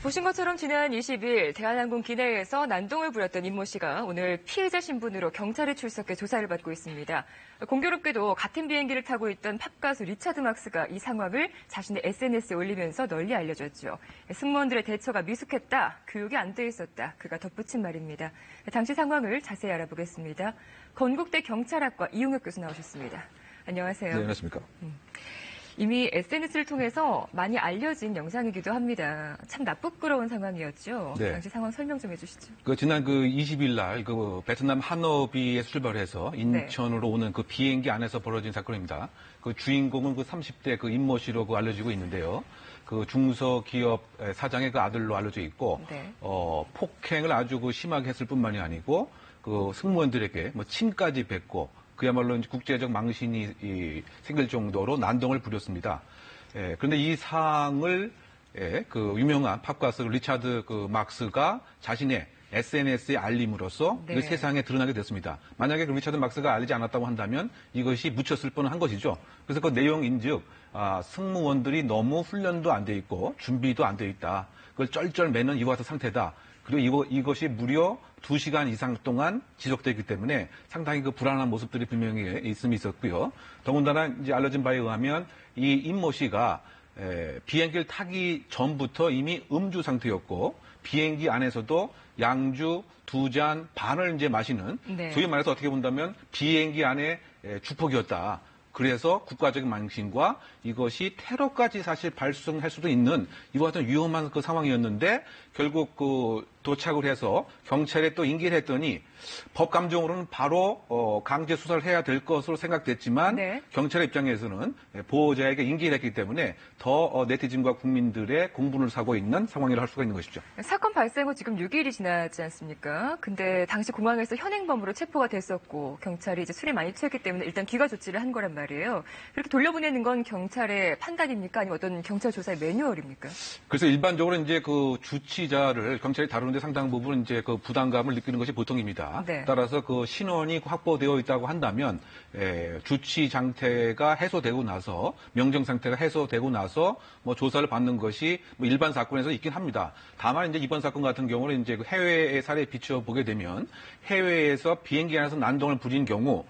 보신 것처럼 지난 20일 대한항공 기내에서 난동을 부렸던 임모 씨가 오늘 피해자 신분으로 경찰에 출석해 조사를 받고 있습니다. 공교롭게도 같은 비행기를 타고 있던 팝가수 리차드 막스가 이 상황을 자신의 SNS에 올리면서 널리 알려졌죠. 승무원들의 대처가 미숙했다, 교육이 안 돼 있었다, 그가 덧붙인 말입니다. 당시 상황을 자세히 알아보겠습니다. 건국대 경찰학과 이용혁 교수 나오셨습니다. 안녕하세요. 네, 안녕하십니까. 이미 SNS를 통해서 많이 알려진 영상이기도 합니다. 참 나쁘끄러운 상황이었죠. 네. 당시 상황 설명 좀 해주시죠. 지난 20일 날 베트남 하노비에서 출발해서 인천으로 오는 그 비행기 안에서 벌어진 사건입니다. 그 주인공은 30대 임모 씨로 알려지고 있는데요. 중소기업 사장의 아들로 알려져 있고, 네. 폭행을 아주 심하게 했을 뿐만이 아니고, 승무원들에게 침까지 뱉고, 그야말로 국제적 망신이 생길 정도로 난동을 부렸습니다. 그런데 이 사항을 유명한 팝가수 리차드 막스가 자신의 SNS에 알림으로써 네. 세상에 드러나게 됐습니다. 만약에 리차드 막스가 알리지 않았다고 한다면 이것이 묻혔을 뻔한 것이죠. 그래서 그 내용인즉 승무원들이 너무 훈련도 안 돼 있고 준비도 안 돼 있다. 그걸 쩔쩔 매는 이와 같은 상태다. 그리고 이것이 무려 2시간 이상 동안 지속되기 때문에 상당히 불안한 모습들이 분명히 있었고요. 더군다나 이제 알려진 바에 의하면 이 임모 씨가 비행기를 타기 전부터 이미 음주 상태였고 비행기 안에서도 양주 2잔 반을 이제 마시는 네. 소위 말해서 어떻게 본다면 비행기 안에 주폭이었다. 그래서 국가적인 망신과 이것이 테러까지 사실 발생할 수도 있는 이와 같은 위험한 상황이었는데 결국 도착을 해서 경찰에 또 인계를 했더니 법감정으로는 바로 강제 수사를 해야 될 것으로 생각됐지만 네. 경찰의 입장에서는 보호자에게 인계를 했기 때문에 더 네티즌과 국민들의 공분을 사고 있는 상황이라 할 수가 있는 것이죠. 사건 발생 후 지금 6일이 지났지 않습니까? 근데 당시 공항에서 현행범으로 체포가 됐었고 경찰이 이제 술에 많이 취했기 때문에 일단 귀가 조치를 한 거란 말이에요. 그렇게 돌려보내는 건 경찰의 판단입니까? 아니면 어떤 경찰 조사의 매뉴얼입니까? 그래서 일반적으로 이제 주치자를 경찰이 다루는데 상당 부분 이제 부담감을 느끼는 것이 보통입니다. 네. 따라서 신원이 확보되어 있다고 한다면 주치 상태가 해소되고 나서 명정 상태가 해소되고 나서 조사를 받는 것이 일반 사건에서 있긴 합니다. 다만 이제 이번 사건 같은 경우는 이제 해외의 사례에 비춰 보게 되면 해외에서 비행기 안에서 난동을 부린 경우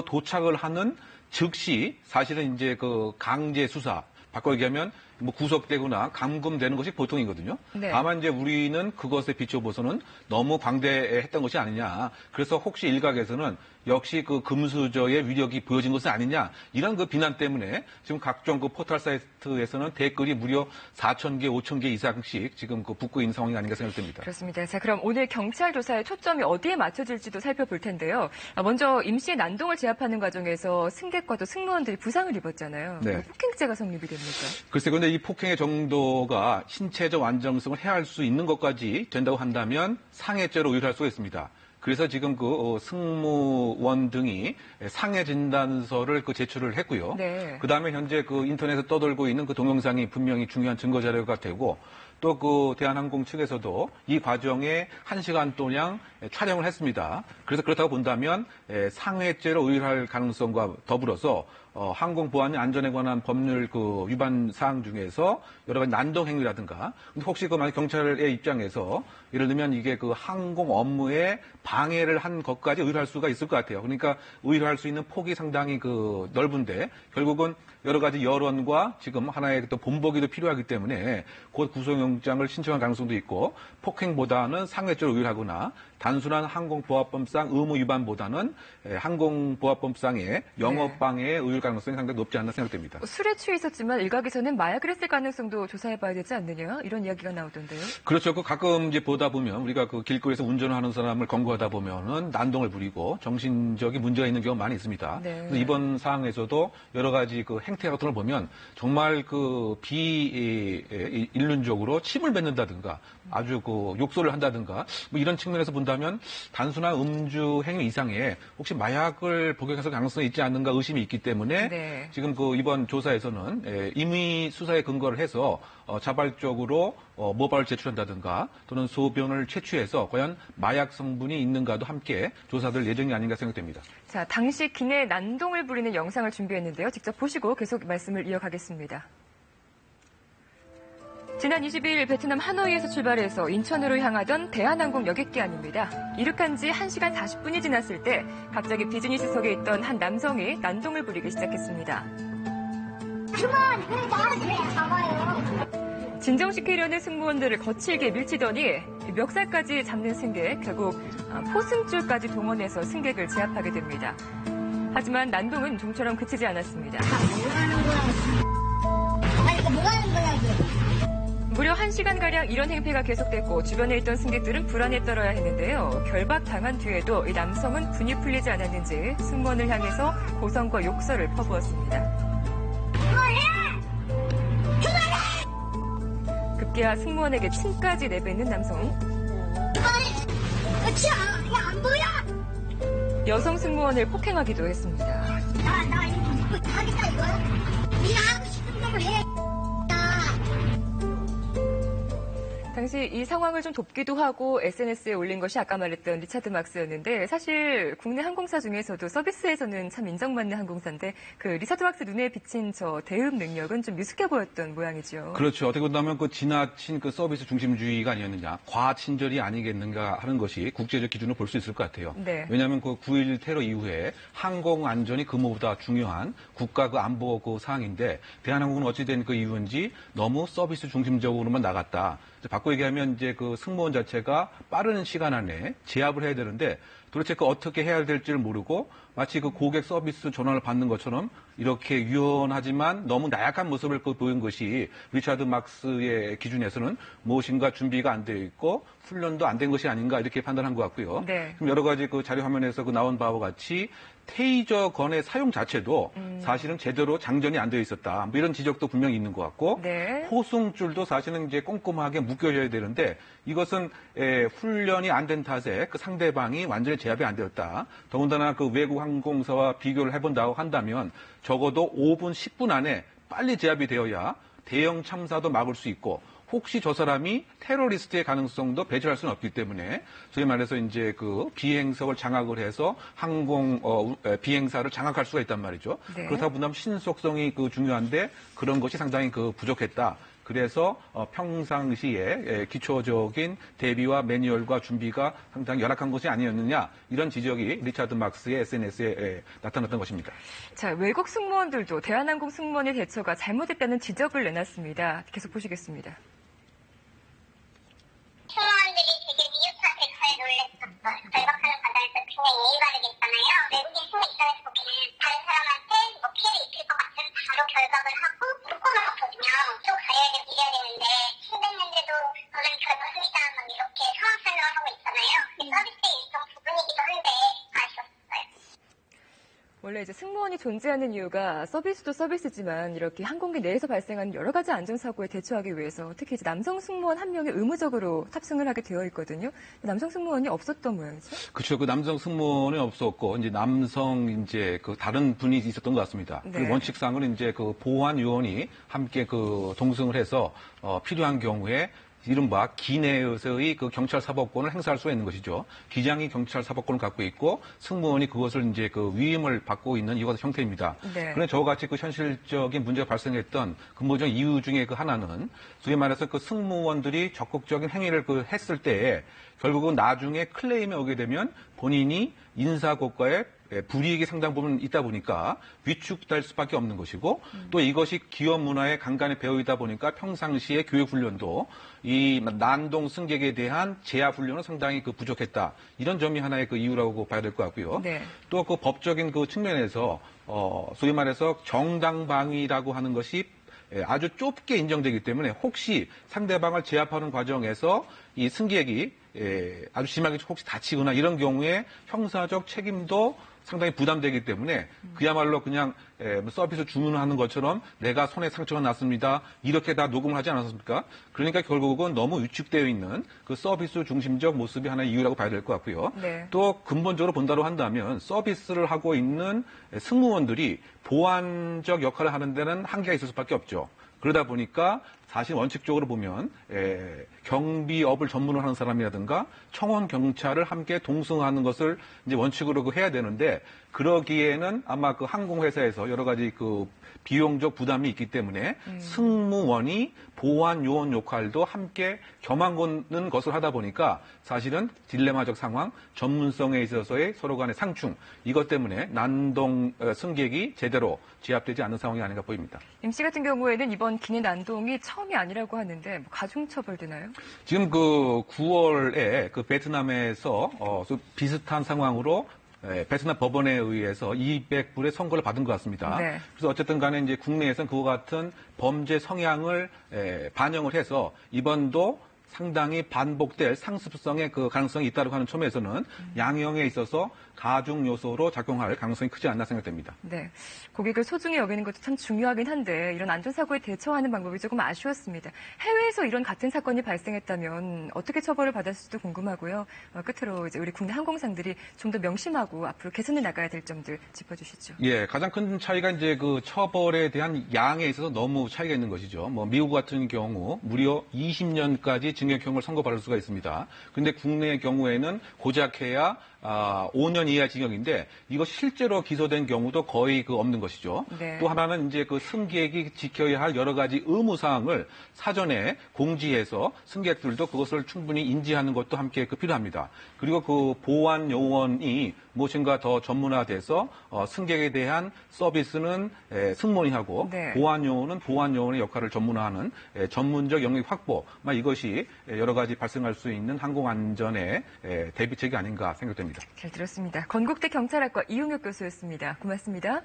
도착을 하는 즉시 사실은 이제 강제 수사 바꿔 얘기하면 구속되거나 감금되는 것이 보통이거든요. 네. 다만 이제 우리는 그것에 비춰보서는 너무 광대했던 것이 아니냐. 그래서 혹시 일각에서는 역시 금수저의 위력이 보여진 것은 아니냐. 이런 비난 때문에 지금 각종 포털 사이트에서는 댓글이 무려 4,000개, 5,000개 이상씩 지금 붙고 있는 상황이 아닌가 생각됩니다. 그렇습니다. 자, 그럼 오늘 경찰 조사의 초점이 어디에 맞춰질지도 살펴볼 텐데요. 먼저 임 씨의 난동을 제압하는 과정에서 승객과 또 승무원들이 부상을 입었잖아요. 네. 폭행죄가 성립이 됩니까? 글쎄, 그런데 이 폭행의 정도가 신체적 안정성을 해할 수 있는 것까지 된다고 한다면 상해죄로 의율할 수가 있습니다. 그래서 지금 승무원 등이 상해 진단서를 제출을 했고요. 네. 그다음에 현재 인터넷에 떠돌고 있는 동영상이 분명히 중요한 증거 자료가 되고 또 대한항공 측에서도 이 과정에 1시간 동안 촬영을 했습니다. 그래서 그렇다고 본다면 상해죄로 의율할 가능성과 더불어서 항공보안 안전에 관한 법률 위반 사항 중에서 여러 가지 난동 행위라든가 혹시 만약 경찰의 입장에서 예를 들면 이게 항공 업무에 방해를 한 것까지 의율할 수가 있을 것 같아요. 그러니까 의율할 수 있는 폭이 상당히 넓은데 결국은 여러 가지 여론과 지금 하나의 또 본보기도 필요하기 때문에 곧 구속영장을 신청할 가능성도 있고 폭행보다는 상해죄로 의율하거나 단순한 항공보안법상 의무 위반보다는 항공보안법상의 영업방해에 의율 가능성이 상당히 높지 않나 생각됩니다. 술에 취해 있었지만 일각에서는 마약을 했을 가능성도 조사해봐야 되지 않느냐 이런 이야기가 나오던데요. 그렇죠. 가끔 이제 보다 보면 우리가 길거리에서 운전하는 사람을 검거하다 보면은 난동을 부리고 정신적인 문제가 있는 경우가 많이 있습니다. 네. 그래서 이번 사항에서도 여러 가지 행태 같은 걸 보면 정말 비인륜적으로 침을 뱉는다든가 아주 욕설을 한다든가 이런 측면에서 본다면 단순한 음주 행위 이상에 혹시 마약을 복용했을 가능성이 있지 않는가 의심이 있기 때문에 네. 지금 이번 조사에서는 임의 수사에 근거를 해서 자발적으로 모발을 제출한다든가 또는 소변을 채취해서 과연 마약 성분이 있는가도 함께 조사될 예정이 아닌가 생각됩니다. 자, 당시 기내 난동을 부리는 영상을 준비했는데요. 직접 보시고 계속 말씀을 이어가겠습니다. 지난 20일 베트남 하노이에서 출발해서 인천으로 향하던 대한항공 여객기아입니다. 이륙한 지 1시간 40분이 지났을 때 갑자기 비즈니스석에 있던 한 남성이 난동을 부리기 시작했습니다. 그만! 왜 나한테 잡아요? 진정시키려는 승무원들을 거칠게 밀치더니 멱살까지 잡는 승객, 결국 포승줄까지 동원해서 승객을 제압하게 됩니다. 하지만 난동은 좀처럼 그치지 않았습니다. 뭐 하는 거야? 아니, 뭐 하는 거야, 이게? 무려 1시간가량 이런 행패가 계속됐고 주변에 있던 승객들은 불안에 떨어야 했는데요. 결박당한 뒤에도 이 남성은 분이 풀리지 않았는지 승무원을 향해서 고성과 욕설을 퍼부었습니다. 급기야 승무원에게 침까지 내뱉는 남성. 그치? 안 보여? 여성 승무원을 폭행하기도 했습니다. 나 이거 하겠다, 이거. 네가 하고 싶은 대로 해. 당시 이 상황을 좀 돕기도 하고 SNS에 올린 것이 아까 말했던 리차드 막스였는데 사실 국내 항공사 중에서도 서비스에서는 참 인정받는 항공사인데 그 리차드 막스 눈에 비친 저 대응 능력은 좀 미숙해 보였던 모양이죠. 그렇죠. 어떻게 본다면 그 지나친 그 서비스 중심주의가 아니었느냐, 과친절이 아니겠는가 하는 것이 국제적 기준으로 볼 수 있을 것 같아요. 네. 왜냐하면 그 9.11 테러 이후에 항공 안전이 근무보다 중요한 국가 그 안보 그 사항인데 대한항공은 어찌된 그 이유인지 너무 서비스 중심적으로만 나갔다. 바꿔 얘기하면 이제 그 승무원 자체가 빠른 시간 안에 제압을 해야 되는데 도대체 그 어떻게 해야 될지를 모르고 마치 그 고객 서비스 전화를 받는 것처럼 이렇게 유연하지만 너무 나약한 모습을 보인 것이 리차드 막스의 기준에서는 무엇인가 준비가 안 되어 있고 훈련도 안 된 것이 아닌가 이렇게 판단한 것 같고요. 네. 그럼 여러 가지 그 자료 화면에서 그 나온 바와 같이 테이저 건의 사용 자체도 사실은 제대로 장전이 안 되어 있었다. 뭐 이런 지적도 분명히 있는 것 같고 네. 포승줄도 사실은 이제 꼼꼼하게 묶여져야 되는데 이것은 훈련이 안 된 탓에 그 상대방이 완전히 제압이 안 되었다. 더군다나 그 외국 항공사와 비교를 해본다고 한다면 적어도 5분, 10분 안에 빨리 제압이 되어야 대형 참사도 막을 수 있고 혹시 저 사람이 테러리스트의 가능성도 배제할 수는 없기 때문에 소위 말해서 이제 그 비행석을 장악을 해서 항공 비행사를 장악할 수가 있단 말이죠. 네. 그렇다 보면 신속성이 그 중요한데 그런 것이 상당히 그 부족했다. 그래서 평상시에 기초적인 대비와 매뉴얼과 준비가 상당히 열악한 것이 아니었느냐 이런 지적이 리차드 막스의 SNS에 나타났던 것입니다. 자, 외국 승무원들도 대한항공 승무원의 대처가 잘못됐다는 지적을 내놨습니다. 계속 보시겠습니다. 승무원들이 되게 미흡한 대처에 놀랬었어요. 결박하는 과정에서 굉장히 예의 바르게 있잖아요. 외국인 승무 입장에서 보기에는 다른 사람한테 뭐 피해를 입힐 것 같으면 바로 결박을 하고 묶어놓거든요. 또 가려야 되고 이래야 되는데 힘들는데도 저는 결박합니다. 막 이렇게 상황 설명을 하고 있잖아요. 서비스의 일정 부분이기도 한데 아쉬웠어요. 원래 이제 승무원이 존재하는 이유가 서비스도 서비스지만 이렇게 항공기 내에서 발생하는 여러 가지 안전사고에 대처하기 위해서 특히 이제 남성 승무원 한 명이 의무적으로 탑승을 하게 되어 있거든요. 남성 승무원이 없었던 모양이죠. 그렇죠. 그 남성 승무원이 없었고 이제 남성 이제 그 다른 분이 있었던 것 같습니다. 네. 그리고 원칙상은 이제 그 보안 요원이 함께 그 동승을 해서 필요한 경우에 이른바 기내에서의 그 경찰 사법권을 행사할 수가 있는 것이죠. 기장이 경찰 사법권을 갖고 있고 승무원이 그것을 이제 그 위임을 받고 있는 이와 같은 형태입니다. 네. 그런데 저와 같이 그 현실적인 문제가 발생했던 근본적인 이유 중에 그 하나는 소위 말해서 그 승무원들이 적극적인 행위를 그 했을 때에 결국은 나중에 클레임이 오게 되면 본인이 인사고과에 불이익이 상당 부분 있다 보니까 위축될 수밖에 없는 것이고 또 이것이 기업 문화의 간간히 배어있다 보니까 평상시의 교육 훈련도 이 난동 승객에 대한 제압 훈련은 상당히 그 부족했다. 이런 점이 하나의 그 이유라고 봐야 될 것 같고요. 네. 또 그 법적인 그 측면에서 소위 말해서 정당방위라고 하는 것이 아주 좁게 인정되기 때문에 혹시 상대방을 제압하는 과정에서 이 승객이 아주 심하게 혹시 다치거나 이런 경우에 형사적 책임도 상당히 부담되기 때문에 그야말로 그냥 서비스 주문하는 것처럼 내가 손에 상처가 났습니다. 이렇게 다 녹음을 하지 않았습니까? 그러니까 결국은 너무 위축되어 있는 그 서비스 중심적 모습이 하나의 이유라고 봐야 될 것 같고요. 네. 또 근본적으로 본다고 한다면 서비스를 하고 있는 승무원들이 보안적 역할을 하는 데는 한계가 있을 수밖에 없죠. 그러다 보니까 사실 원칙적으로 보면 경비업을 전문으로 하는 사람이라든가 청원 경찰을 함께 동승하는 것을 이제 원칙으로 해야 되는데 그러기에는 아마 그 항공회사에서 여러 가지 그 비용적 부담이 있기 때문에 승무원이 보안 요원 역할도 함께 겸하는 것을 하다 보니까 사실은 딜레마적 상황, 전문성에 있어서의 서로 간의 상충 이것 때문에 난동 승객이 제대로 제압되지 않는 상황이 아닌가 보입니다. 임 씨 같은 경우에는 이번 기내 난동이 처음이 아니라고 하는데 가중처벌되나요? 지금 그 9월에 그 베트남에서 비슷한 상황으로 베트남 법원에 의해서 200불의 선고를 받은 것 같습니다. 네. 그래서 어쨌든 간에 이제 국내에서는 그와 같은 범죄 성향을 반영을 해서 이번도 상당히 반복될 상습성의 그 가능성이 있다고 하는 점에서는 양형에 있어서 가중 요소로 작용할 가능성이 크지 않나 생각됩니다. 네. 고객을 소중히 여기는 것도 참 중요하긴 한데 이런 안전사고에 대처하는 방법이 조금 아쉬웠습니다. 해외에서 이런 같은 사건이 발생했다면 어떻게 처벌을 받았을지도 궁금하고요. 끝으로 이제 우리 국내 항공사들이 좀 더 명심하고 앞으로 개선해 나가야 될 점들 짚어주시죠. 예, 가장 큰 차이가 이제 그 처벌에 대한 양에 있어서 너무 차이가 있는 것이죠. 뭐 미국 같은 경우 무려 20년까지 징역형을 선고받을 수가 있습니다. 그런데 국내의 경우에는 고작해야 5년 이하 징역인데 이거 실제로 기소된 경우도 거의 없는 것이죠. 네. 또 하나는 이제 그 승객이 지켜야 할 여러 가지 의무 사항을 사전에 공지해서 승객들도 그것을 충분히 인지하는 것도 함께 필요합니다. 그리고 그 보안 요원이 무엇인가 더 전문화돼서 승객에 대한 서비스는 승무원이 하고 네. 보안 요원은 보안 요원의 역할을 전문화하는 전문적 영역 확보, 이것이 여러 가지 발생할 수 있는 항공 안전의 대비책이 아닌가 생각됩니다. 잘 들었습니다. 건국대 경찰학과 이용혁 교수였습니다. 고맙습니다.